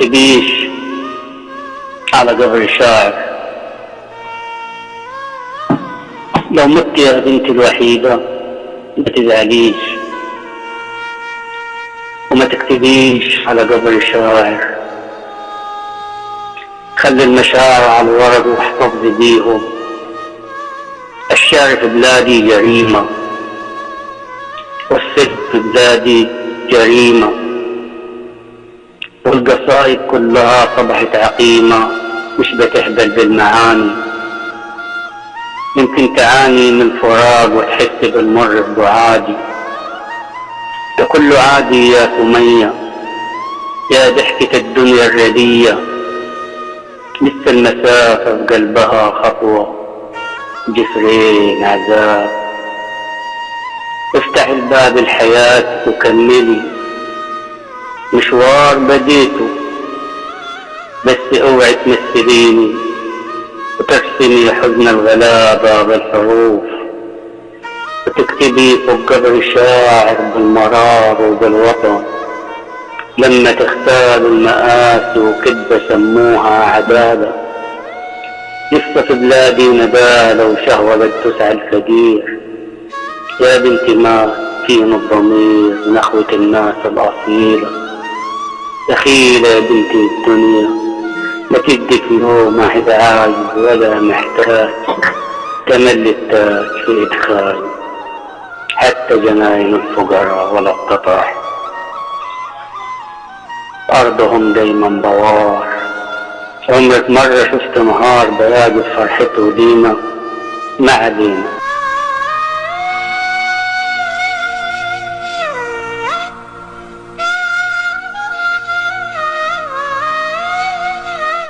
تكتبيش على قبر الشاعر. لو مت يا بنتي الوحيدة ما تزعليش، وما تكتبيش على قبر الشاعر. خلي المشاعر على الورق واحتفظي بيهم. الشعر في بلادي جريمة، والصدق في بلادي جريمة، والقصائد كلها صبحت عقيمة مش بتهبل بالمعاني. يمكن تعاني من فراق وتحس بالمر بعادي، ده كله عادي يا سمية، يا ضحكة الدنيا الردية. لسه المسافة في قلبها خطوة، جسرين عذاب. افتح الباب الحياة وكملي مشوار بديته، بس اوعي تمثليني وترسمي حزن الغلابة بالحروف، وتكتبي فوق قبر الشاعر بالمرار وبالوطن. لما تختار المآسي وكذبة سموها عدالة. لسه في بلادي ندالة وشهوة بتسعى الفقير. يا بنتي ما فينا الضمير نخوة الناس الأصيلة. دخيلة يا بنتي الدنيا، ما تدك يوم واحد عايز ولا محتاج. تملي التاج في إدخال حتى جناين الفقراء ولا التطاح. أرضهم دايما بوار. عمرك مرة شفت نهار بياض فرحته دينا؟ ما علينا.